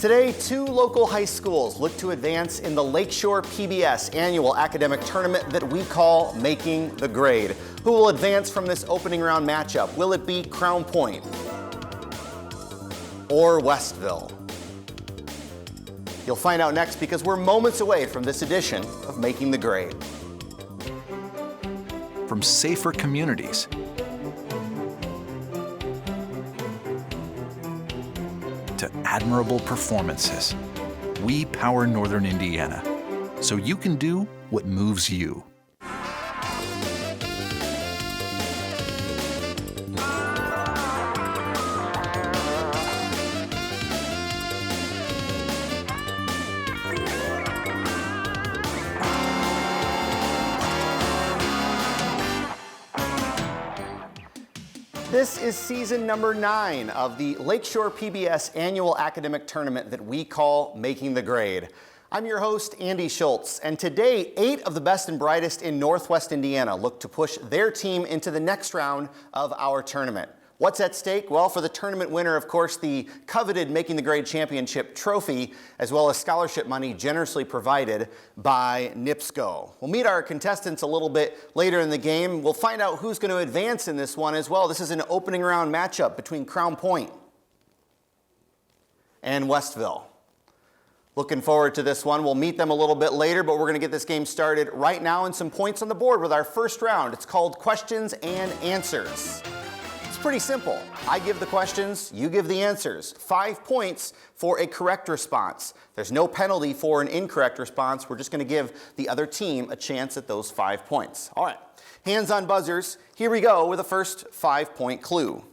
Today, two local high schools look to advance in the Lakeshore PBS annual academic tournament that we call Making the Grade. Who will advance from this opening round matchup? Will it be Crown Point or Westville? You'll find out next because we're moments away from this edition of Making the Grade. From safer communities to admirable performances, we power Northern Indiana so you can do what moves you. This is season number 9 of the Lakeshore PBS annual academic tournament that we call Making the Grade. I'm your host, Andy Schultz, and today 8 of the best and brightest in Northwest Indiana look to push their team into the next round of our tournament. What's at stake? Well, for the tournament winner, of course, the coveted Making the Grade Championship trophy, as well as scholarship money generously provided by NIPSCO. We'll meet our contestants a little bit later in the game. We'll find out who's going to advance in this one as well. This is an opening round matchup between Crown Point and Westville. Looking forward to this one. We'll meet them a little bit later, but we're going to get this game started right now and some points on the board with our first round. It's called Questions and Answers. Pretty simple. I give the questions, you give the answers. 5 points for a correct response. There's no penalty for an incorrect response. We're just going to give the other team a chance at those 5 points. All right, hands on buzzers. Here we go with the first 5-point clue.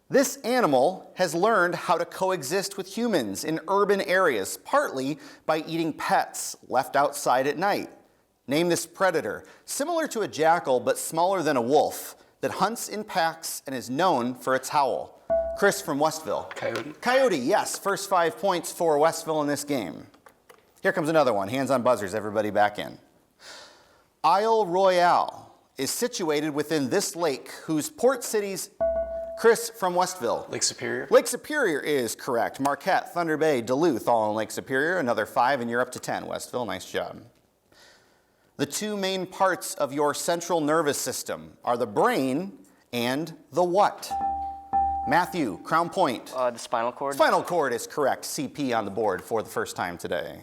This animal has learned how to coexist with humans in urban areas, partly by eating pets left outside at night. Name this predator, similar to a jackal but smaller than a wolf, that hunts in packs and is known for its howl. Chris from Westville. Coyote. Coyote, yes. First 5 points for Westville in this game. Here comes another one. Hands on buzzers, everybody back in. Isle Royale is situated within this lake whose port cities... Chris from Westville. Lake Superior. Lake Superior is correct. Marquette, Thunder Bay, Duluth, all in Lake Superior. Another 5 and you're up to 10. Westville, nice job. The 2 main parts of your central nervous system are the brain and the what? Matthew, Crown Point. The spinal cord. Spinal cord is correct. CP on the board for the first time today.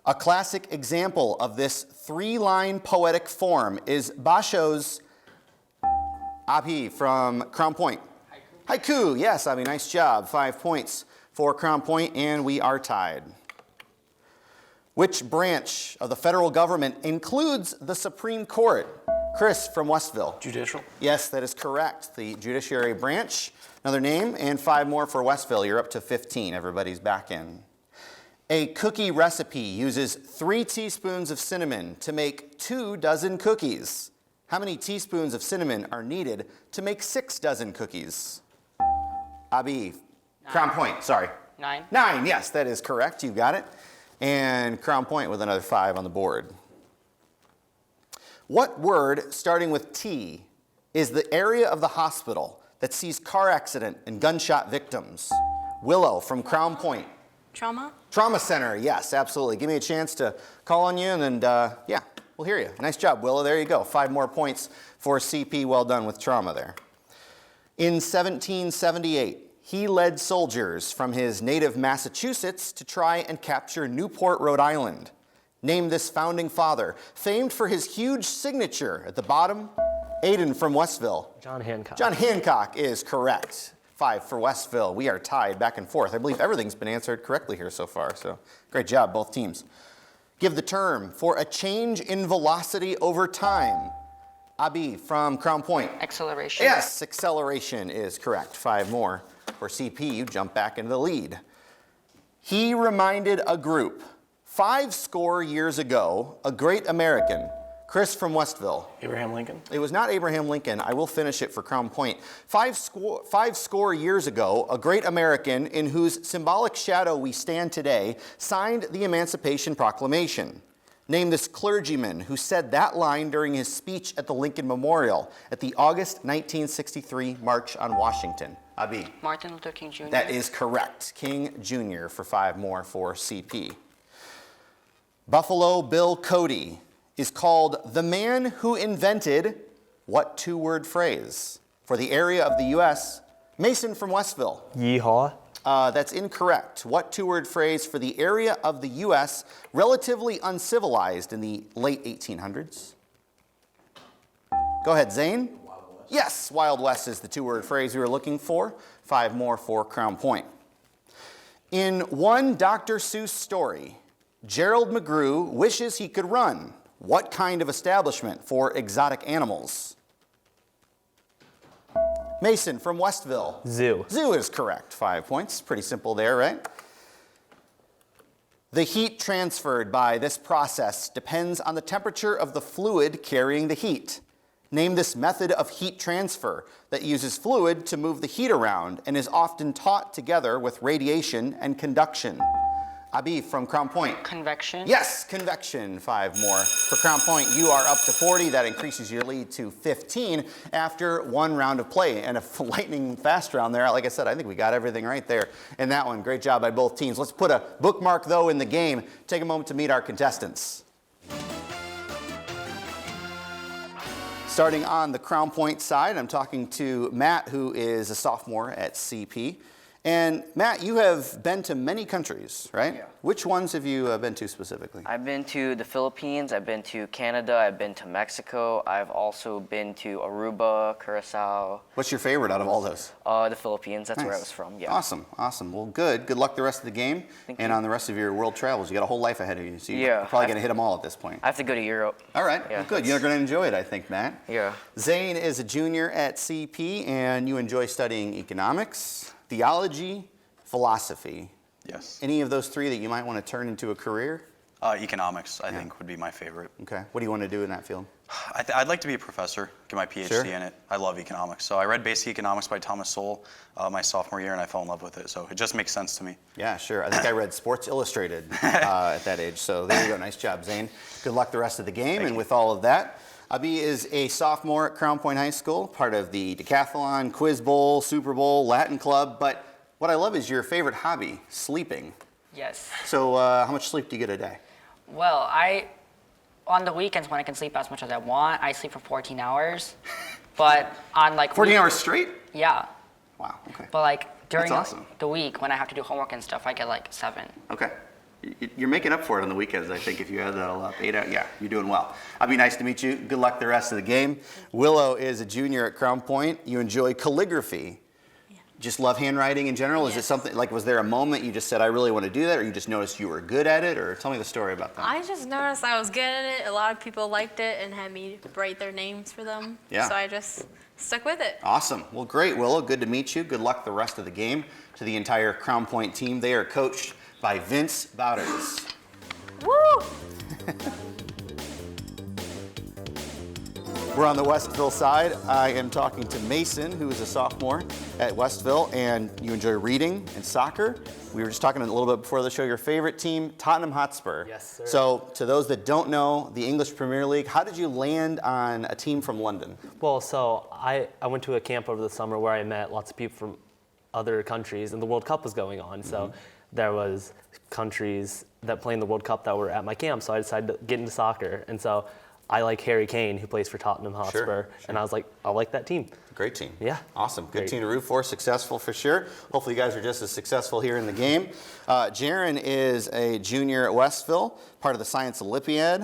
A classic example of this 3-line poetic form is Basho's Abhi from Crown Point. Haiku, yes, Abhi, nice job. 5 points for Crown Point, and we are tied. Which branch of the federal government includes the Supreme Court? Chris from Westville. Judicial. Yes, that is correct. The judiciary branch. Another name, and 5 more for Westville. You're up to 15. Everybody's back in. A cookie recipe uses 3 teaspoons of cinnamon to make 2 dozen cookies. How many teaspoons of cinnamon are needed to make 6 dozen cookies? Abhi. Crown Point, sorry. 9. 9, yes, that is correct. You got it. And Crown Point with another 5 on the board. What word starting with T is the area of the hospital that sees car accident and gunshot victims? Willow from Crown Point. Trauma? Trauma Center, yes, absolutely. Give me a chance to call on you and then, yeah, we'll hear you. Nice job, Willow. There you go. 5 more points for CP. Well done with trauma there. In 1778, he led soldiers from his native Massachusetts to try and capture Newport, Rhode Island. Name this founding father, famed for his huge signature at the bottom. Aiden from Westville. John Hancock. John Hancock is correct. 5 for Westville. We are tied back and forth. I believe everything's been answered correctly here so far, so great job, both teams. Give the term for a change in velocity over time. Abhi from Crown Point. Acceleration. Yes, acceleration is correct. 5 more. For CP, you jump back into the lead. He reminded a group 50 years ago, a great American. Chris from Westville. Abraham Lincoln. It was not Abraham Lincoln. I will finish it for Crown Point. 50 years ago, a great American in whose symbolic shadow we stand today signed the Emancipation Proclamation. Name this clergyman who said that line during his speech at the Lincoln Memorial at the August 1963 March on Washington. Abi. Martin Luther King Jr. That is correct. King Jr. for 5 more for CP. Buffalo Bill Cody is called the man who invented what 2-word phrase? For the area of the U.S., Mason from Westville. Yeehaw. That's incorrect. What 2-word phrase for the area of the U.S. relatively uncivilized in the late 1800s? Go ahead, Zane. Wild West. Yes, Wild West is the 2-word phrase we were looking for. 5 more for Crown Point. In one Dr. Seuss story, Gerald McGrew wishes he could run what kind of establishment for exotic animals? Mason from Westville. Zoo. Zoo is correct. 5 points. Pretty simple there, right? The heat transferred by this process depends on the temperature of the fluid carrying the heat. Name this method of heat transfer that uses fluid to move the heat around and is often taught together with radiation and conduction. Abi from Crown Point. Convection. Yes, convection. 5 more. For Crown Point, you are up to 40. That increases your lead to 15 after 1 round of play. And a lightning fast round there. Like I said, I think we got everything right there in that one. Great job by both teams. Let's put a bookmark, though, in the game. Take a moment to meet our contestants. Starting on the Crown Point side, I'm talking to Matt, who is a sophomore at CP. And Matt, you have been to many countries, right? Yeah. Which ones have you been to specifically? I've been to the Philippines, I've been to Canada, I've been to Mexico, I've also been to Aruba, Curacao. What's your favorite out of all those? The Philippines, that's where I Nice. was from, yeah. Awesome, awesome. Well, good. Good luck the rest of the game Thank and you. on the rest of your world travels. You got a whole life ahead of you, so you're Yeah. probably going to hit them all at this point. I have to go to Europe. All right, Yeah, well, good. You're going to enjoy it, I think, Matt. Yeah. Zane is a junior at CP, and you enjoy studying economics, theology, philosophy. Yes. Any of those 3 that you might want to turn into a career? Economics, I think, would be my favorite. Okay. What do you want to do in that field? I'd like to be a professor, get my PhD Sure. in it. I love economics. So I read Basic Economics by Thomas Sowell my sophomore year, and I fell in love with it. So it just makes sense to me. Yeah, sure. I think I read Sports Illustrated at that age. So there you go. Nice job, Zane. Good luck the rest of the game. Thank And you. with all of that, Abi is a sophomore at Crown Point High School, part of the Decathlon, Quiz Bowl, Super Bowl, Latin Club. But what I love is your favorite hobby, sleeping. Yes. So how much sleep do you get a day? Well, on the weekends when I can sleep as much as I want, I sleep for 14 hours. But on like 14 hours straight? Yeah. Wow, okay. But like during That's awesome. the week when I have to do homework and stuff, I get like 7. Okay. You're making up for it on the weekends, I think, if you add that all up. 8 hours, yeah, you're doing well. I'd be nice to meet you. Good luck the rest of the game. Willow is a junior at Crown Point. You enjoy calligraphy. Just love handwriting in general? Is it something, like, was there a moment you just said, I really want to do that, or you just noticed you were good at it, or tell me the story about that? I just noticed I was good at it. A lot of people liked it and had me write their names for them. Yeah. So I just stuck with it. Awesome. Well, great, Willow. Good to meet you. Good luck the rest of the game to the entire Crown Point team. They are coached by Vince Bouders. Woo! We're on the Westville side. I am talking to Mason, who is a sophomore at Westville, and you enjoy reading and soccer. We were just talking a little bit before the show, your favorite team, Tottenham Hotspur. Yes, sir. So to those that don't know the English Premier League, how did you land on a team from London? Well, so I went to a camp over the summer where I met lots of people from other countries, and the World Cup was going on. So there was countries that play in the World Cup that were at my camp, so I decided to get into soccer. And so I like Harry Kane, who plays for Tottenham Hotspur, Sure. and I was like, I like that team. Great team. Yeah. Awesome. Good Great. team to root for. Successful for sure. Hopefully you guys are just as successful here in the game. Jaron is a junior at Westville, part of the Science Olympiad.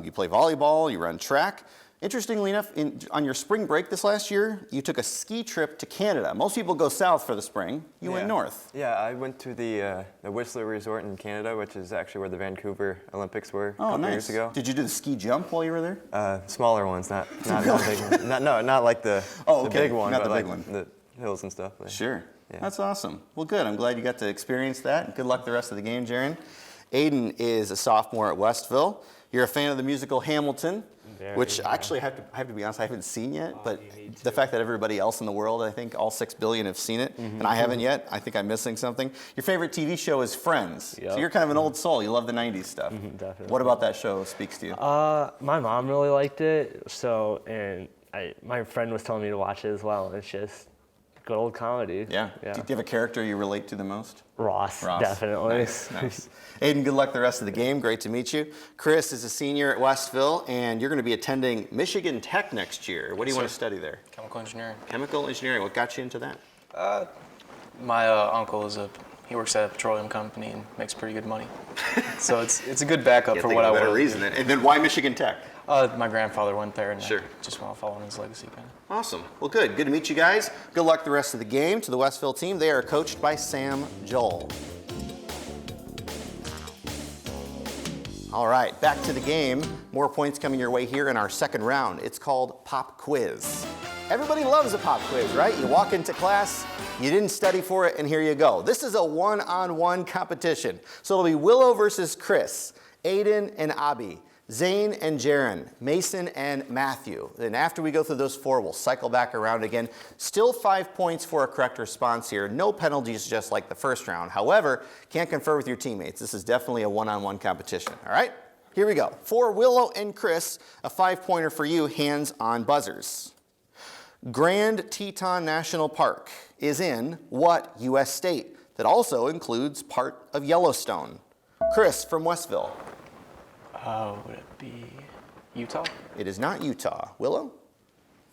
You play volleyball, you run track. Interestingly enough, on your spring break this last year, you took a ski trip to Canada. Most people go south for the spring. You went north. Yeah, I went to the Whistler Resort in Canada, which is actually where the Vancouver Olympics were a couple years ago. Did you do the ski jump while you were there? Smaller ones, not big ones. Not like the Oh, the okay. big one, Not but the big like one. the hills and stuff. Sure. Yeah. That's awesome. Well, good. I'm glad you got to experience that. Good luck the rest of the game, Jaron. Aiden is a sophomore at Westville, You're a fan of the musical Hamilton, Very, which yeah. actually I have to be honest, I haven't seen yet, but the fact that everybody else in the world, I think all 6 billion have seen it, and I haven't yet, I think I'm missing something. Your favorite TV show is Friends, so Yep. you're kind of an old soul. You love the 90s stuff. Definitely. What about that show speaks to you? My mom really liked it, and my friend was telling me to watch it as well. And it's just good old comedy. Yeah. Do you have a character you relate to the most? Ross, definitely. Nice. Aiden, good luck the rest of the game. Great to meet you. Chris is a senior at Westville, and you're going to be attending Michigan Tech next year. What do you want to study there? Chemical engineering. Chemical engineering. What got you into that? My uncle he works at a petroleum company and makes pretty good money. So it's a good backup for what I want to want. reason it. And then why Michigan Tech? My grandfather went there, and Sure. I just want to follow in his legacy, kind of. Awesome. Well, good. Good to meet you guys. Good luck the rest of the game. To the Westville team, they are coached by Sam Joel. All right, back to the game. More points coming your way here in our second round. It's called Pop Quiz. Everybody loves a pop quiz, right? You walk into class, you didn't study for it, and here you go. This is a one-on-one competition. So it'll be Willow versus Chris, Aiden and Abby, Zane and Jaron, Mason and Matthew. Then after we go through those four, we'll cycle back around again. Still 5 points for a correct response here. No penalties, just like the first round. However, can't confer with your teammates. This is definitely a one-on-one competition, all right? Here we go. For Willow and Chris, a 5-pointer for you, hands on buzzers. Grand Teton National Park is in what U.S. state that also includes part of Yellowstone? Chris from Westville. Would it be Utah? It is not Utah. Willow?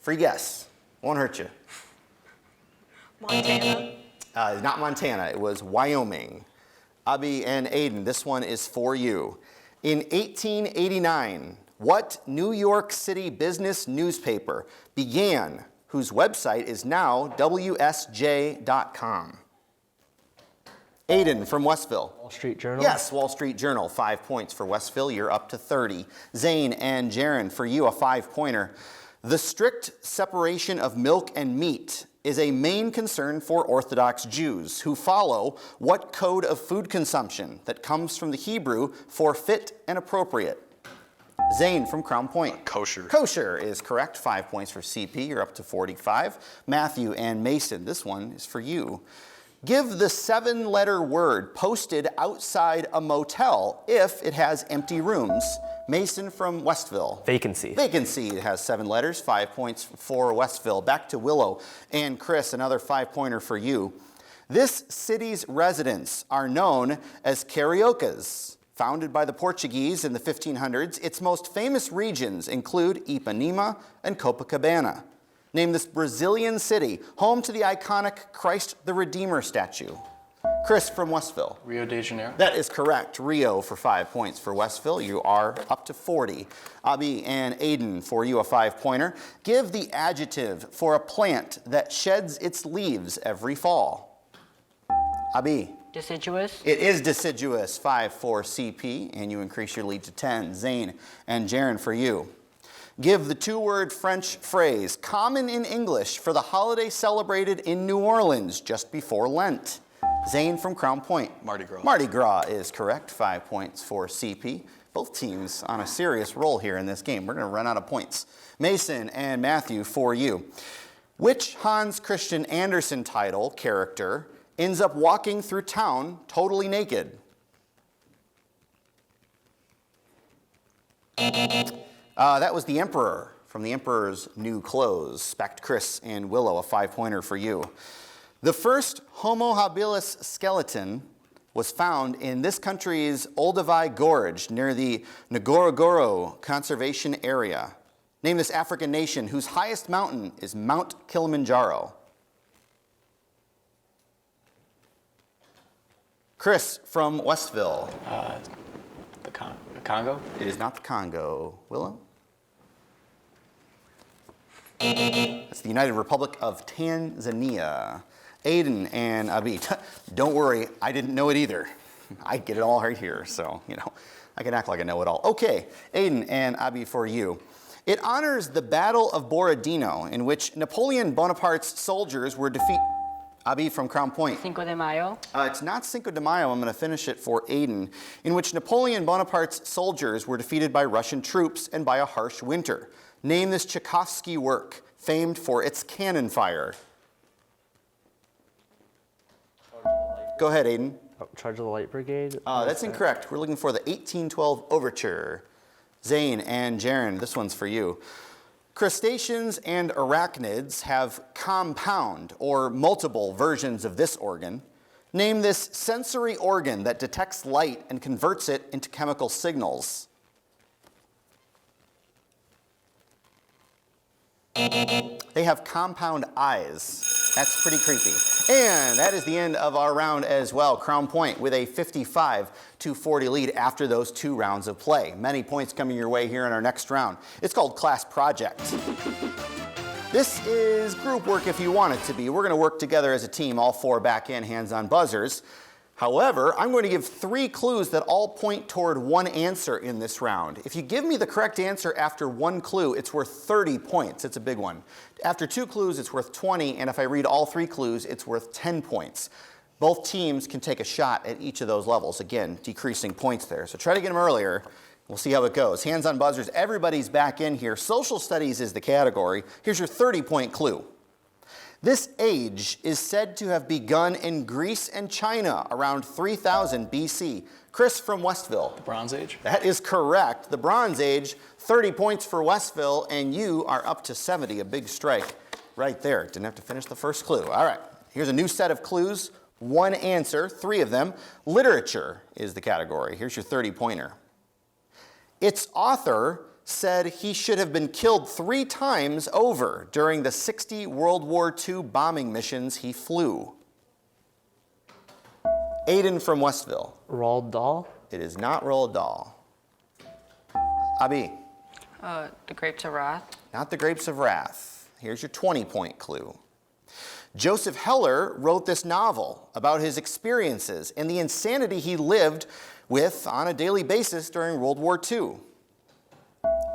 Free guess. Won't hurt you. Montana. Not Montana. It was Wyoming. Abby and Aiden, this one is for you. In 1889, what New York City business newspaper began, whose website is now WSJ.com? Aiden from Westville. Wall Street Journal? Yes, Wall Street Journal. 5 points for Westville. You're up to 30. Zane and Jaron, for you, a 5-pointer. The strict separation of milk and meat is a main concern for Orthodox Jews who follow what code of food consumption that comes from the Hebrew for fit and appropriate? Zane from Crown Point. Kosher. Kosher is correct. 5 points for CP. You're up to 45. Matthew and Mason, this one is for you. Give the 7-letter word posted outside a motel if it has empty rooms. Mason from Westville. Vacancy. Vacancy. It has 7 letters. 5 points for Westville. Back to Willow and Chris, another 5-pointer for you. This city's residents are known as cariocas. Founded by the Portuguese in the 1500s, its most famous regions include Ipanema and Copacabana. Name this Brazilian city, home to the iconic Christ the Redeemer statue. Chris from Westville. Rio de Janeiro. That is correct. Rio for 5 points for Westville. You are up to 40. Abby and Aiden, for you, a 5-pointer. Give the adjective for a plant that sheds its leaves every fall. Abby. Deciduous. It is deciduous. 5 for CP, and you increase your lead to 10. Zane and Jaron, for you. Give the 2-word French phrase, common in English, for the holiday celebrated in New Orleans just before Lent. Zane from Crown Point. Mardi Gras. Mardi Gras is correct. 5 points for CP. Both teams on a serious roll here in this game. We're going to run out of points. Mason and Matthew, for you. Which Hans Christian Andersen title character ends up walking through town totally naked? That was the Emperor from The Emperor's New Clothes. Back to Chris and Willow, a 5-pointer for you. The first Homo habilis skeleton was found in this country's Olduvai Gorge near the Ngorongoro Conservation Area. Name this African nation whose highest mountain is Mount Kilimanjaro. Chris from Westville. The Congo. It is not the Congo. Willow? It's the United Republic of Tanzania. Aiden and Abid. Don't worry, I didn't know it either. I get it all right here, so, I can act like I know it all. Okay, Aiden and Abi, for you. It honors the Battle of Borodino, in which Napoleon Bonaparte's soldiers were defeated. Abi from Crown Point. Cinco de Mayo. It's not Cinco de Mayo. I'm going to finish it for Aiden, in which Napoleon Bonaparte's soldiers were defeated by Russian troops and by a harsh winter. Name this Tchaikovsky work, famed for its cannon fire. Go ahead, Aiden. Charge of the Light Brigade? That's incorrect. We're looking for the 1812 Overture. Zane and Jaron, this one's for you. Crustaceans and arachnids have compound or multiple versions of this organ. Name this sensory organ that detects light and converts it into chemical signals. They have compound eyes. That's pretty creepy. And that is the end of our round as well. Crown Point with a 55-40 lead after those 2 rounds of play. Many points coming your way here in our next round. It's called Class Project. This is group work if you want it to be. We're going to work together as a team, all 4 back in, hands-on buzzers. However, I'm going to give 3 clues that all point toward one answer in this round. If you give me the correct answer after 1 clue, it's worth 30 points. It's a big one. After 2 clues, it's worth 20, and if I read all 3 clues, it's worth 10 points. Both teams can take a shot at each of those levels. Again, decreasing points there. So try to get them earlier. We'll see how it goes. Hands on buzzers, everybody's back in here. Social studies is the category. Here's your 30-point clue. This age is said to have begun in Greece and China around 3000 BC. Chris from Westville. The Bronze Age? That is correct. The Bronze Age, 30 points for Westville, and you are up to 70, a big strike right there. Didn't have to finish the first clue. All right, here's a new set of clues. 1 answer, 3 of them. Literature is the category. Here's your 30-pointer. Its author said he should have been killed 3 times over during the 60 World War II bombing missions he flew. Aiden from Westville. Roald Dahl? It is not Roald Dahl. Abi. The Grapes of Wrath. Not the Grapes of Wrath. Here's your 20-point clue. Joseph Heller wrote this novel about his experiences and the insanity he lived with on a daily basis during World War II.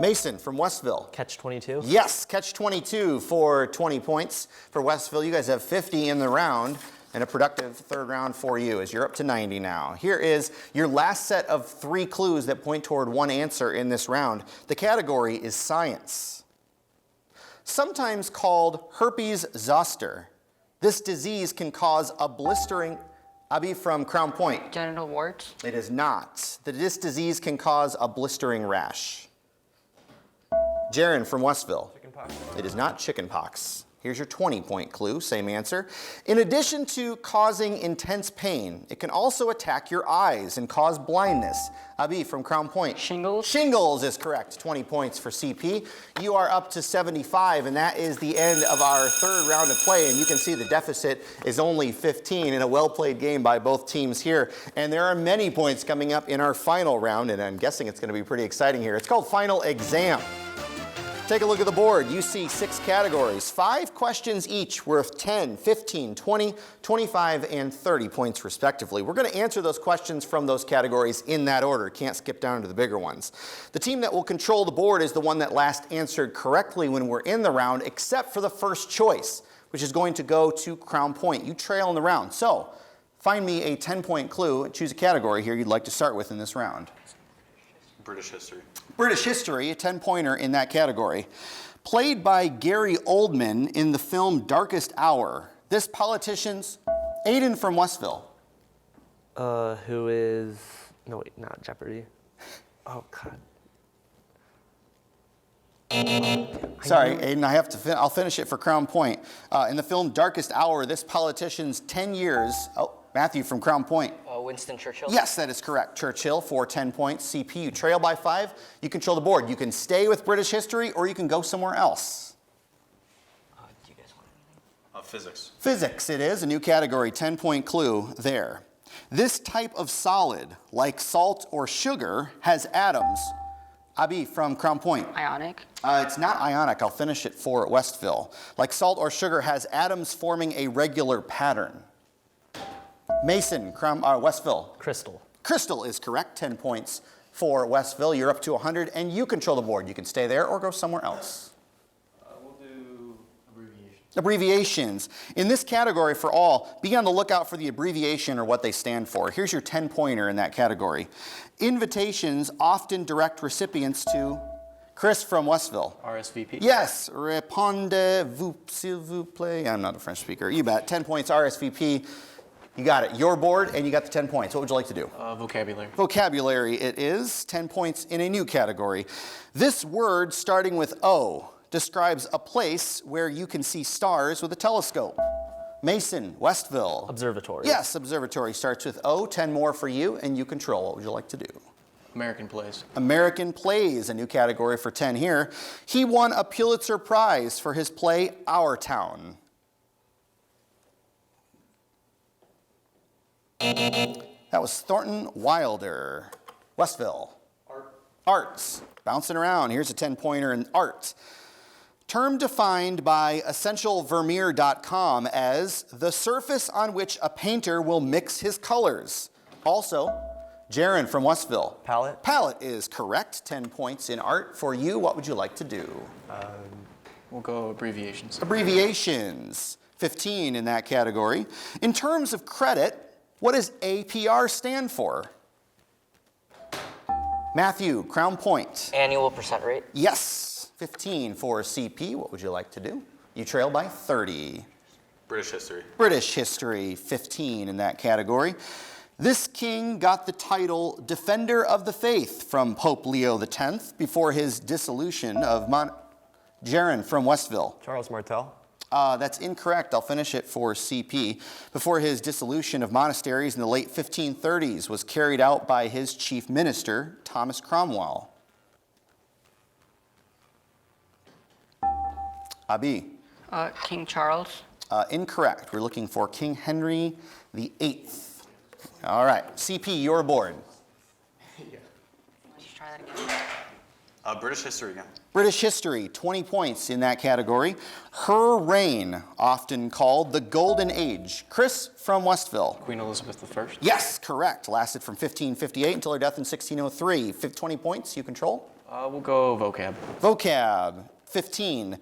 Mason from Westville. Catch-22? Yes, Catch-22 for 20 points for Westville. You guys have 50 in the round, and a productive 3rd round for you as you're up to 90 now. Here is your last set of 3 clues that point toward one answer in this round. The category is science. Sometimes called herpes zoster, this disease can cause a blistering... Abi from Crown Point. Genital warts. It is not. This disease can cause a blistering rash. Jaron from Westville. Chickenpox. It is not chickenpox. Here's your 20-point clue, same answer. In addition to causing intense pain, it can also attack your eyes and cause blindness. Abi from Crown Point. Shingles. Shingles is correct. 20 points for CP. You are up to 75, and that is the end of our 3rd round of play. And you can see the deficit is only 15 in a well-played game by both teams here. And there are many points coming up in our final round, and I'm guessing it's going to be pretty exciting here. It's called Final Exam. Take a look at the board. You see 6 categories, 5 questions each worth 10, 15, 20, 25, and 30 points respectively. We're going to answer those questions from those categories in that order. Can't skip down to the bigger ones. The team that will control the board is the one that last answered correctly when we're in the round, except for the first choice, which is going to go to Crown Point. You trail in the round. So find me a 10-point clue and choose a category here you'd like to start with in this round. British history. British history, a 10-pointer in that category. Played by Gary Oldman in the film Darkest Hour, this politician's... Aiden from Westville. Who is... No, wait, not Jeopardy. Oh, God. Sorry, Aiden, I have to. I'll finish it for Crown Point. In the film Darkest Hour, this politician's 10 years... Oh, Matthew from Crown Point. Winston Churchill? Yes, that is correct. Churchill for 10 points. CP, you trail by 5. You control the board. You can stay with British history or you can go somewhere else. Do you guys want anything? Physics. Physics, it is. A new category, 10-point clue there. This type of solid, like salt or sugar, has atoms. Abi from Crown Point. Ionic. It's not ionic. I'll finish it for Westville. Like salt or sugar has atoms forming a regular pattern. Mason, Westville. Crystal. Crystal is correct. 10 points for Westville. You're up to 100, and you control the board. You can stay there or go somewhere else. We'll do abbreviation. Abbreviations. In this category for all, be on the lookout for the abbreviation or what they stand for. Here's your 10-pointer in that category. Invitations often direct recipients to Chris from Westville. RSVP. Yes, répondez-vous, s'il vous plaît. I'm not a French speaker. You bet. 10 points, RSVP. You got it. Your board, and you got the 10 points. What would you like to do? Vocabulary. Vocabulary it is. 10 points in a new category. This word starting with O describes a place where you can see stars with a telescope. Mason, Westville. Observatory. Yes, observatory starts with O. 10 more for you, and you control. What would you like to do? American plays. American plays, a new category for 10 here. He won a Pulitzer Prize for his play Our Town. That was Thornton Wilder. Westville. Arts. Bouncing around. Here's a 10-pointer in art. Term defined by essentialvermeer.com as the surface on which a painter will mix his colors. Also, Jaron from Westville. Palette. Palette is correct. 10 points in art. For you, what would you like to do? We'll go abbreviations. Abbreviations. 15 in that category. In terms of credit, what does APR stand for? Matthew, Crown Point. Annual percent rate. Yes. 15 for CP. What would you like to do? You trail by 30. British history. British history, 15 in that category. This king got the title Defender of the Faith from Pope Leo X before his dissolution of Jaron from Westville. Charles Martel. That's incorrect. I'll finish it for CP. Before his dissolution of monasteries in the late 1530s was carried out by his chief minister, Thomas Cromwell. Abi. King Charles. Incorrect. We're looking for King Henry VIII. All right. CP, your board. Let's try that again. British history again. British history, 20 points in that category. Her reign, often called the Golden Age. Chris from Westville. Queen Elizabeth I. Yes, correct. Lasted from 1558 until her death in 1603. 20 points, you control. We'll go vocab. Vocab, 15.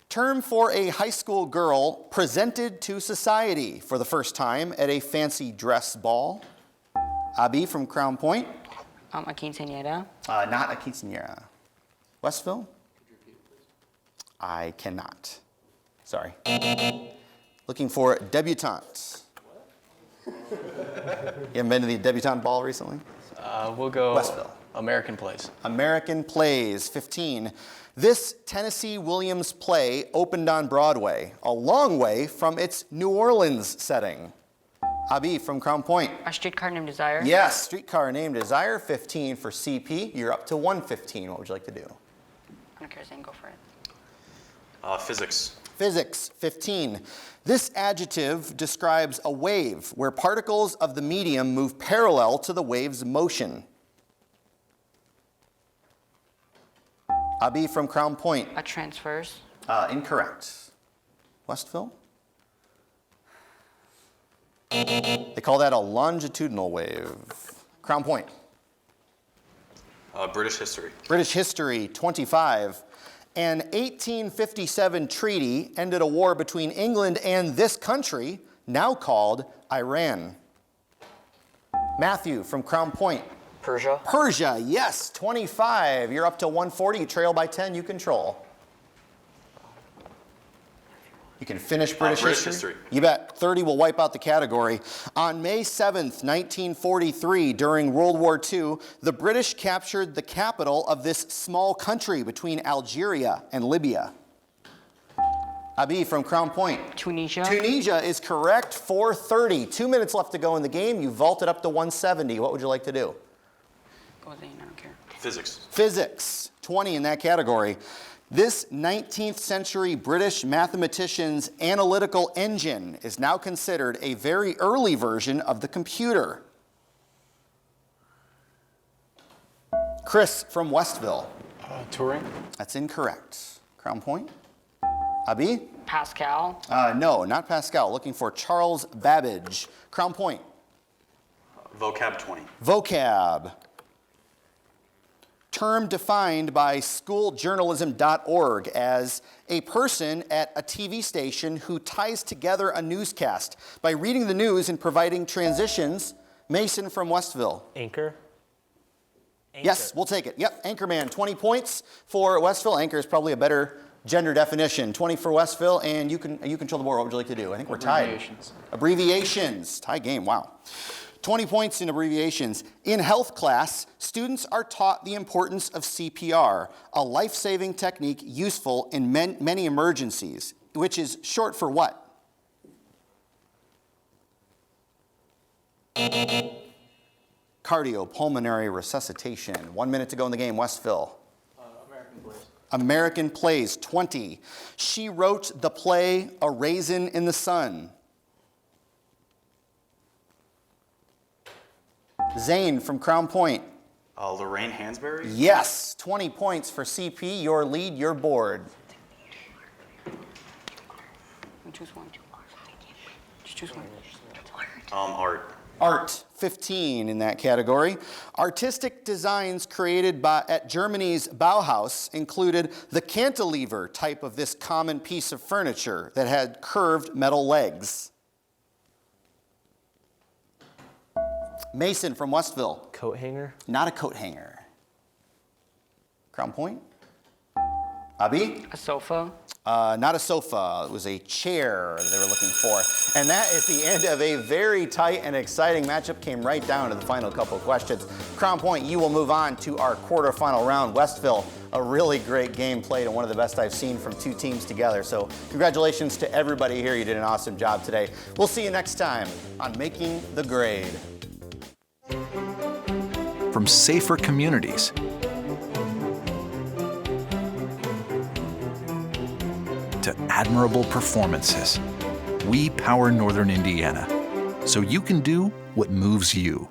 Term for a high school girl presented to society for the first time at a fancy dress ball. Abi from Crown Point. A quinceañera. Not a quinceañera. Westville? I cannot. Sorry. Looking for debutante. You haven't been to the debutante ball recently? We'll go Westville. American plays. American plays, 15. This Tennessee Williams play opened on Broadway, a long way from its New Orleans setting. Abi from Crown Point. A Streetcar Named Desire. Yes, Streetcar Named Desire, 15 for CP. You're up to 115. What would you like to do? I don't care, Zane, go for it. Physics. Physics, 15. This adjective describes a wave where particles of the medium move parallel to the wave's motion. Abi from Crown Point. A transverse. Incorrect. Westville? They call that a longitudinal wave. Crown Point. British history. British history, 25. An 1857 treaty ended a war between England and this country, now called Iran. Matthew from Crown Point. Persia. Persia, yes, 25. You're up to 140. You trail by 10. You control. You can finish British history. You bet. 30 will wipe out the category. On May 7th, 1943, during World War II, the British captured the capital of this small country between Algeria and Libya. Abi from Crown Point. Tunisia. Tunisia is correct. 430. 2 minutes left to go in the game. You vaulted up to 170. What would you like to do? Go, Zane, I don't care. Physics. Physics, 20 in that category. This 19th century British mathematician's analytical engine is now considered a very early version of the computer. Chris from Westville. Turing. That's incorrect. Crown Point. Abi? Pascal. No, not Pascal. Looking for Charles Babbage. Crown Point. Vocab 20. Vocab. term defined by schooljournalism.org as a person at a TV station who ties together a newscast by reading the news and providing transitions. Mason from Westville. Anchor? Yes, we'll take it. Yep, Anchorman, 20 points for Westville. Anchor is probably a better gender definition. 20 for Westville, and you control the board. What would you like to do? I think we're tied. Abbreviations. Abbreviations. Tie game, wow. 20 points in abbreviations. In health class, students are taught the importance of CPR, a life-saving technique useful in many emergencies, which is short for what? Cardiopulmonary resuscitation. 1 minute to go in the game, Westville. American Plays. American Plays, 20. She wrote the play A Raisin in the Sun. Zane from Crown Point. Lorraine Hansberry? Yes, 20 points for CP, your lead, your board. Choose one. Just choose one. Art. Art, 15 in that category. Artistic designs created at Germany's Bauhaus included the cantilever type of this common piece of furniture that had curved metal legs. Mason from Westville. Coat hanger? Not a coat hanger. Crown Point. Abi? A sofa. Not a sofa. It was a chair they were looking for. And that is the end of a very tight and exciting matchup. Came right down to the final couple of questions. Crown Point, you will move on to our quarterfinal round. Westville, a really great game played and one of the best I've seen from two teams together. So congratulations to everybody here. You did an awesome job today. We'll see you next time on Making the Grade. From safer communities to admirable performances, we power Northern Indiana, so you can do what moves you.